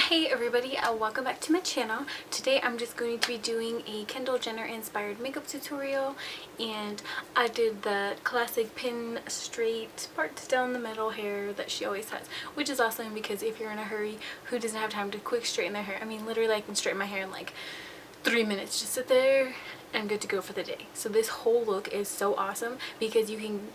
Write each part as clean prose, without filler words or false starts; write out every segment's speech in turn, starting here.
Hey everybody, welcome back to my channel. Today I'm just going to be doing a Kendall Jenner inspired makeup tutorial, and I did the classic pin straight parts down the middle hair that she always has, which is awesome because if you're in a hurry, who doesn't have time to quick straighten their hair? I mean, literally I can straighten my hair in like 3 minutes. Just sit there and I'm good to go for the day. So this whole look is so awesome because you can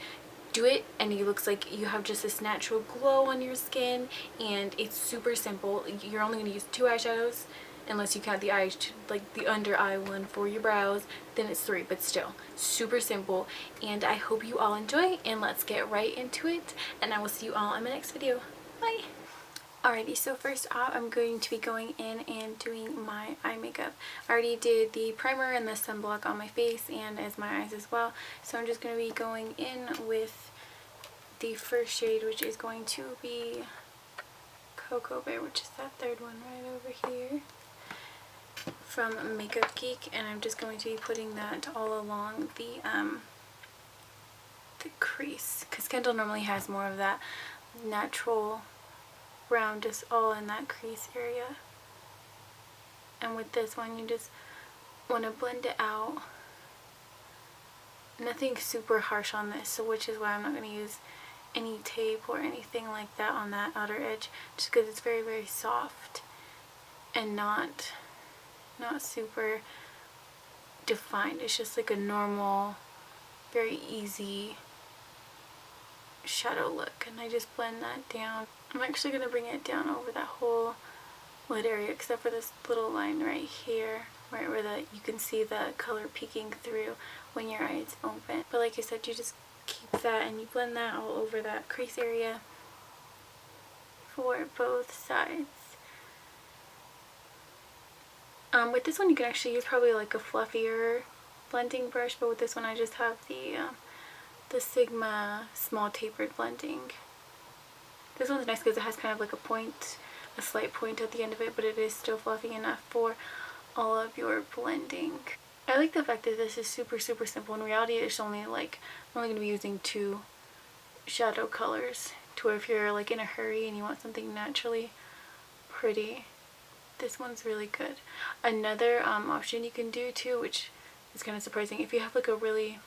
do it and it looks like you have just this natural glow on your skin, and it's super simple. You're only going to use 2 eyeshadows unless you count the eyes, like the under eye one for your brows, then it's 3, but still super simple. And I hope you all enjoy, and let's get right into it, and I will see you all in my next video. Bye. Alrighty, so first off, I'm going to be going in and doing my eye makeup. I already did the primer and the sunblock on my face and as my eyes as well. So I'm just going to be going in with the first shade, which is going to be Cocoa Bear, which is that third one right over here from Makeup Geek. And I'm just going to be putting that all along the crease, because Kendall normally has more of that natural brown just all in that crease area, and with this one you just want to blend it out. Nothing super harsh on this, so which is why I'm not going to use any tape or anything like that on that outer edge, just because it's very, very soft and not super defined. It's just like a normal, very easy shadow look, and I just blend that down. I'm actually going to bring it down over that whole lid area except for this little line right here, right where you can see the color peeking through when your eye is open. But like I said, you just keep that and you blend that all over that crease area for both sides. With this one you can actually use probably like a fluffier blending brush, but with this one I just have the Sigma small tapered blending. This one's nice because it has kind of like a slight point at the end of it, but it is still fluffy enough for all of your blending. I like the fact that this is super, super simple. In reality, it's only I'm only going to be using 2 shadow colors, to where if you're like in a hurry and you want something naturally pretty, this one's really good. Another option you can do too, which is kind of surprising, if you have like a really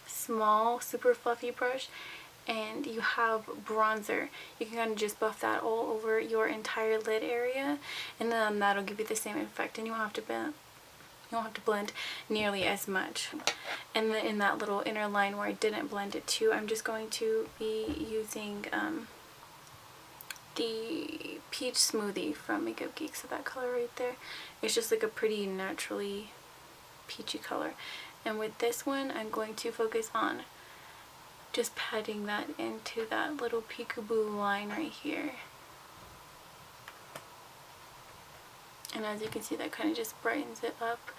small, super fluffy brush and you have bronzer, you can kind of just buff that all over your entire lid area, and then that'll give you the same effect, and you won't have to blend nearly as much. And then in that little inner line where I didn't blend it to, I'm just going to be using the Peach Smoothie from Makeup Geek. So that color right there, it's just like a pretty naturally peachy color. And with this one, I'm going to focus on just patting that into that little peekaboo line right here. And as you can see, that kind of just brightens it up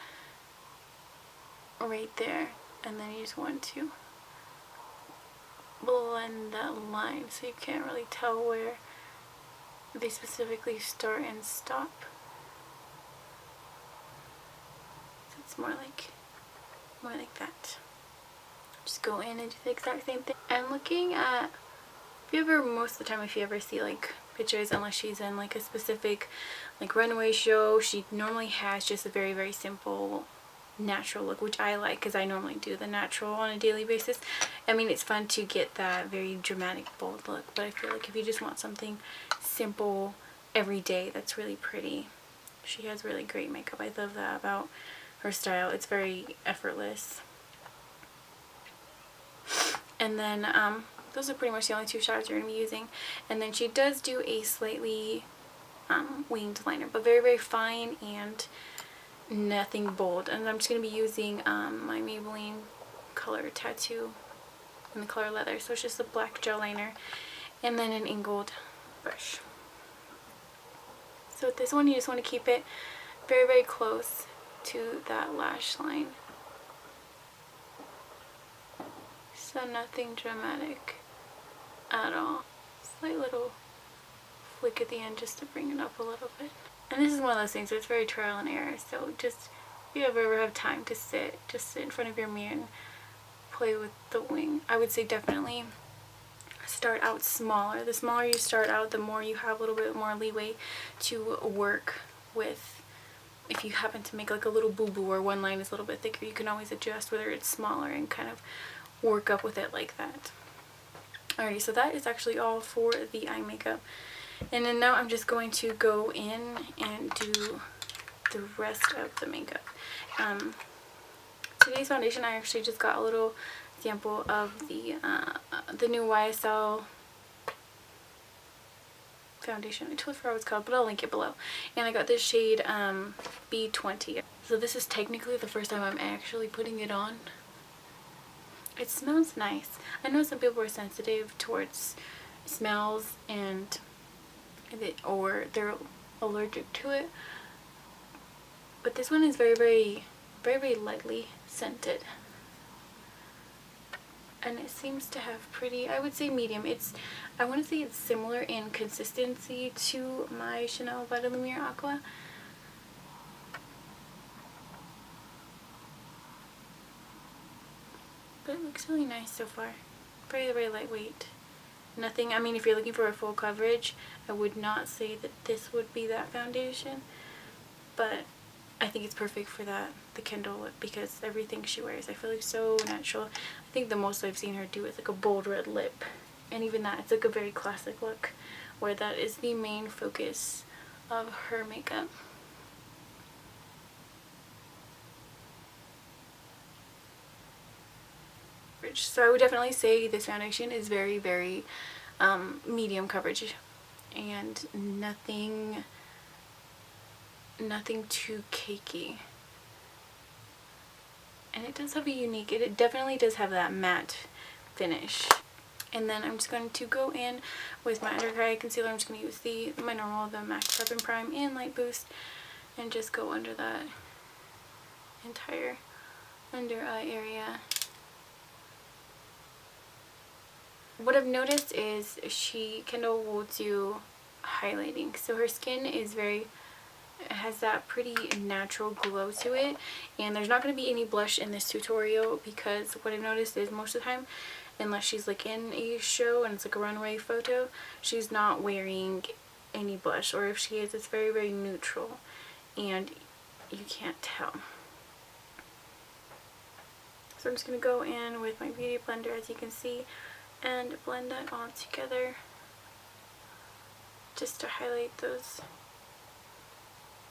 right there. And then you just want to blend that line so you can't really tell where they specifically start and stop. So it's more like that. Just go in and do the exact same thing. I'm looking at, most of the time if you ever see like pictures, unless she's in like a specific like runway show, she normally has just a very, very simple natural look, which I like because I normally do the natural on a daily basis. I mean, it's fun to get that very dramatic, bold look, but I feel like if you just want something simple every day that's really pretty, she has really great makeup. I love that about her style. It's very effortless. And then those are pretty much the only 2 shadows you're going to be using. And then she does do a slightly winged liner, but very, very fine and nothing bold. And I'm just going to be using my Maybelline Color Tattoo in the color Leather. So it's just a black gel liner and then an angled brush. So with this one, you just want to keep it very, very close to that lash line. So nothing dramatic at all. Slight little flick at the end just to bring it up a little bit. And this is one of those things where it's very trial and error. So just, if you ever have time to just sit in front of your mirror and play with the wing. I would say definitely start out smaller. The smaller you start out, the more you have a little bit more leeway to work with. If you happen to make like a little boo-boo or one line is a little bit thicker, you can always adjust whether it's smaller and kind of work up with it like that. Alrighty, so that is actually all for the eye makeup. And then now I'm just going to go in and do the rest of the makeup. Today's foundation, I actually just got a little sample of the new YSL foundation. I totally forgot what it's called, but I'll link it below. And I got this shade B20. So this is technically the first time I'm actually putting it on. It smells nice. I know some people are sensitive towards smells or they're allergic to it, but this one is very lightly scented, and it seems to have pretty, I would say medium. I want to say it's similar in consistency to my Chanel Vitalumiere Aqua. But it looks really nice so far. Very lightweight. Nothing, I mean, if you're looking for a full coverage, I would not say that this would be that foundation. But I think it's perfect for the Kendall look, because everything she wears I feel like so natural. I think the most I've seen her do is like a bold red lip. And even that, it's like a very classic look where that is the main focus of her makeup. So I would definitely say this foundation is very medium coverage, and nothing too cakey. And it does have a unique, it definitely does have that matte finish. And then I'm just going to go in with my under eye concealer. I'm just going to use my normal, the MAC Prep and Prime and Light Boost, and just go under that entire under eye area. What I've noticed is Kendall will do highlighting, so her skin is has that pretty natural glow to it, and there's not going to be any blush in this tutorial, because what I've noticed is most of the time, unless she's like in a show and it's like a runway photo, she's not wearing any blush, or if she is, it's very neutral and you can't tell. So I'm just going to go in with my beauty blender, as you can see, and blend that all together just to highlight those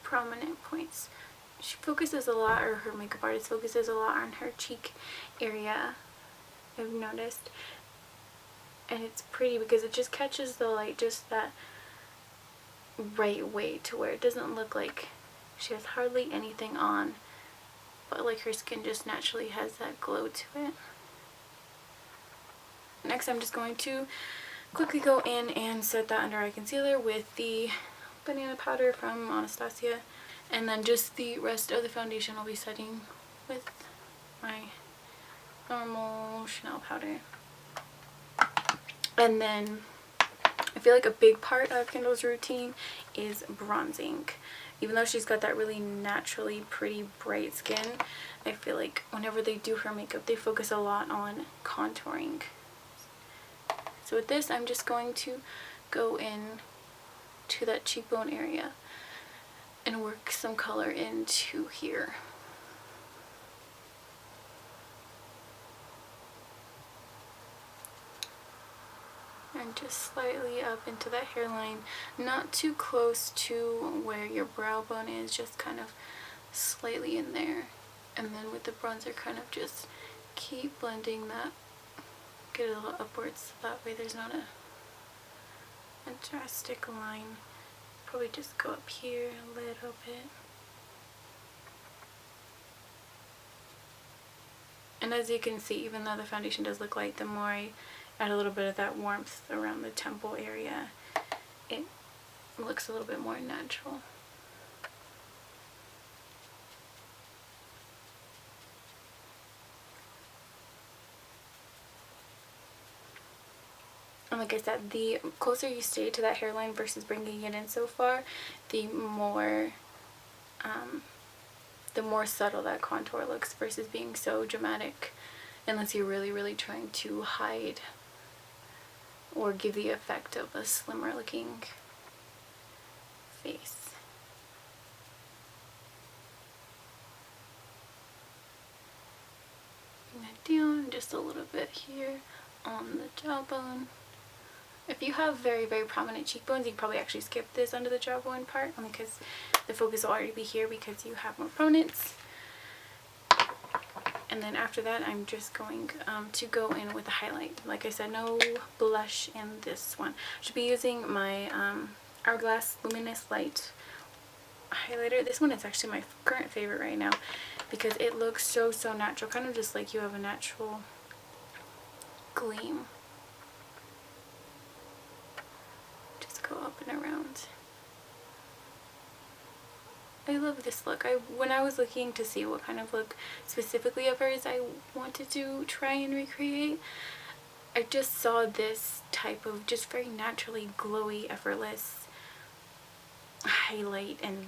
prominent points. She focuses a lot, or her makeup artist focuses a lot on her cheek area, I've noticed, and it's pretty because it just catches the light just that right way to where it doesn't look like she has hardly anything on, but like her skin just naturally has that glow to it. Next, I'm just going to quickly go in and set that under eye concealer with the banana powder from Anastasia, and then just the rest of the foundation I'll be setting with my normal Chanel powder. And then I feel like a big part of Kendall's routine is bronzing. Even though she's got that really naturally pretty bright skin, I feel like whenever they do her makeup, they focus a lot on contouring. So with this, I'm just going to go in to that cheekbone area and work some color into here. And just slightly up into that hairline, not too close to where your brow bone is, just kind of slightly in there. And then with the bronzer, kind of just keep blending that, get it a little upwards, so that way there's not a drastic line. Probably just go up here a little bit. And as you can see, even though the foundation does look light, the more I add a little bit of that warmth around the temple area, it looks a little bit more natural. And like I said, the closer you stay to that hairline versus bringing it in so far, the more subtle that contour looks versus being so dramatic, unless you're really trying to hide or give the effect of a slimmer looking face. Bring that down just a little bit here on the jawbone. If you have very, very prominent cheekbones, you can probably actually skip this under the jawbone part, only because the focus will already be here because you have more prominence. And then after that, I'm just going to go in with a highlight. Like I said, no blush in this one. I should be using my Hourglass Luminous Light highlighter. This one is actually my current favorite right now because it looks so natural, kind of just like you have a natural gleam. Just go up and around. I love this look. When I was looking to see what kind of look specifically of hers I wanted to try and recreate, I just saw this type of just very naturally glowy, effortless highlight and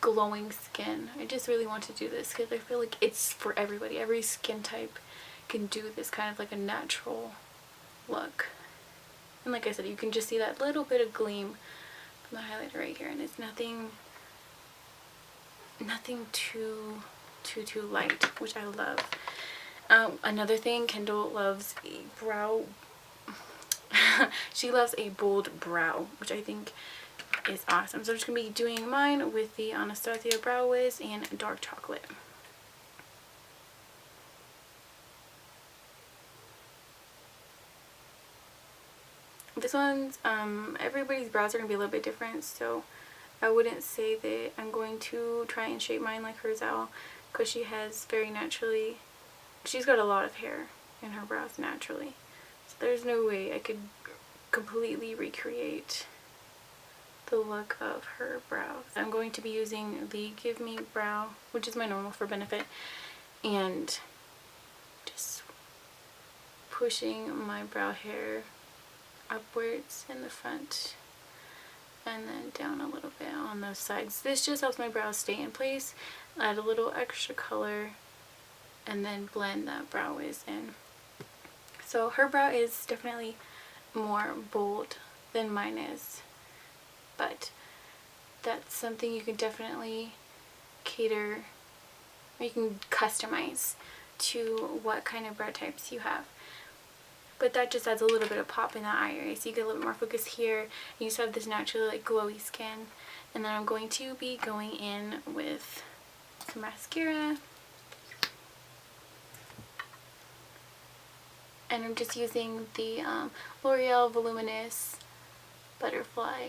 glowing skin. I just really want to do this because I feel like it's for everybody. Every skin type can do this kind of like a natural look. And like I said, you can just see that little bit of gleam from the highlighter right here, and it's nothing too light, which I love. Another thing, Kendall loves a brow she loves a bold brow, which I think is awesome. So I'm just gonna be doing mine with the Anastasia Brow Wiz and dark chocolate. This one's everybody's brows are gonna be a little bit different, so I wouldn't say that I'm going to try and shape mine like hers out, because she has very naturally, she's got a lot of hair in her brows naturally, so there's no way I could completely recreate the look of her brows. I'm going to be using the Give Me Brow, which is my normal for Benefit, and just pushing my brow hair upwards in the front and then down a little bit on those sides. This just helps my brows stay in place, add a little extra color, and then blend that brow wiz in. So her brow is definitely more bold than mine is, but that's something you can definitely cater, or you can customize to what kind of brow types you have. But that just adds a little bit of pop in that eye area, so you get a little bit more focus here. You just have this naturally like glowy skin. And then I'm going to be going in with some mascara. And I'm just using the L'Oreal Voluminous Butterfly.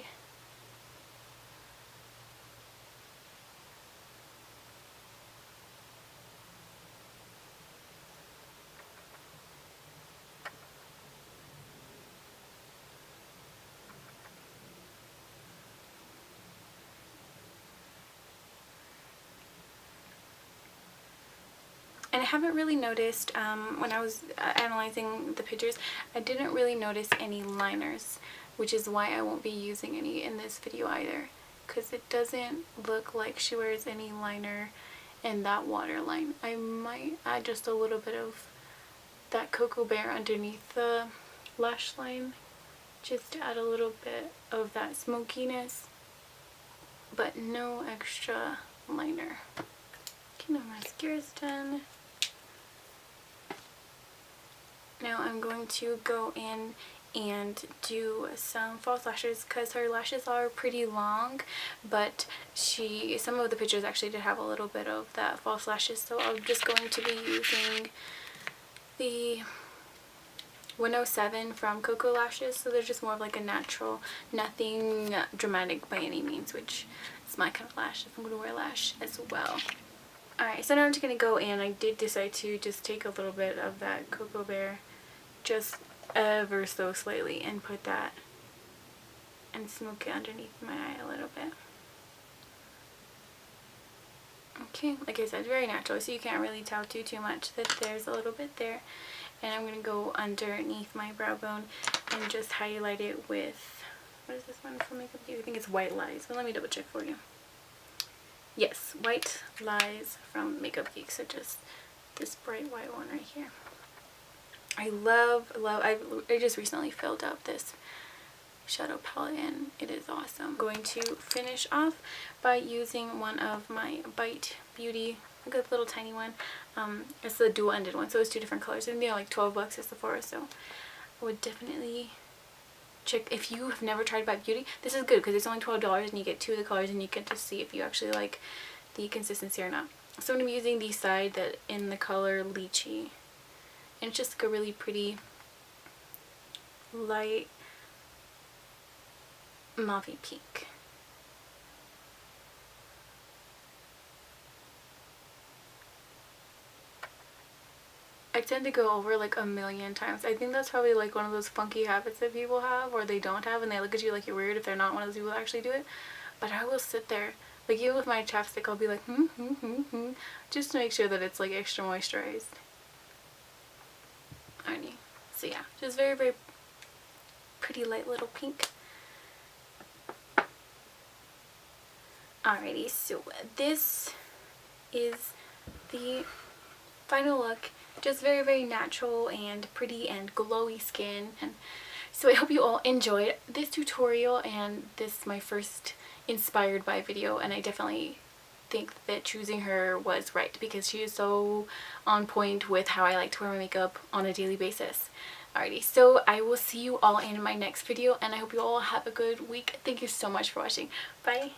And I haven't really noticed, when I was analyzing the pictures, I didn't really notice any liners, which is why I won't be using any in this video either, because it doesn't look like she wears any liner in that waterline. I might add just a little bit of that Cocoa Bear underneath the lash line, just to add a little bit of that smokiness, but no extra liner. Okay, now mascara's done. Now I'm going to go in and do some false lashes, because her lashes are pretty long, but some of the pictures actually did have a little bit of that false lashes, so I'm just going to be using the 107 from Cocoa Lashes. So they're just more of like a natural, nothing dramatic by any means, which is my kind of lash if I'm going to wear lash as well. Alright, so now I'm just going to go in. I did decide to just take a little bit of that Cocoa Bear, just ever so slightly, and put that and smoke it underneath my eye a little bit. Okay, like I said, very natural, so you can't really tell too much that there's a little bit there. And I'm going to go underneath my brow bone and just highlight it with, what is this one from Makeup Geek? I think it's White Lies, but let me double check for you. Yes, White Lies from Makeup Geek, so just this bright white one right here. I just recently filled up this shadow palette and it is awesome. I'm going to finish off by using one of my Bite Beauty, like a little tiny one. It's the dual-ended one, so it's 2 different colors. And they're like $12 at Sephora, so I would definitely check. If you have never tried Bite Beauty, this is good because it's only $12 and you get 2 of the colors and you get to see if you actually like the consistency or not. So I'm going to be using the side that in the color Lychee. And it's just like a really pretty light mauve pink. I tend to go over like a million times. I think that's probably like one of those funky habits that people have or they don't have, and they look at you like you're weird if they're not one of those people that actually do it. But I will sit there, like even with my chapstick, I'll be like just to make sure that it's like extra moisturized. Alrighty. So yeah, just very, very pretty light little pink. Alrighty, so this is the final look. Just very, very natural and pretty and glowy skin. And so I hope you all enjoyed this tutorial, and this is my first inspired by video, and I definitely think that choosing her was right because she is so on point with how I like to wear my makeup on a daily basis. Alrighty, so I will see you all in my next video, and I hope you all have a good week. Thank you so much for watching. Bye!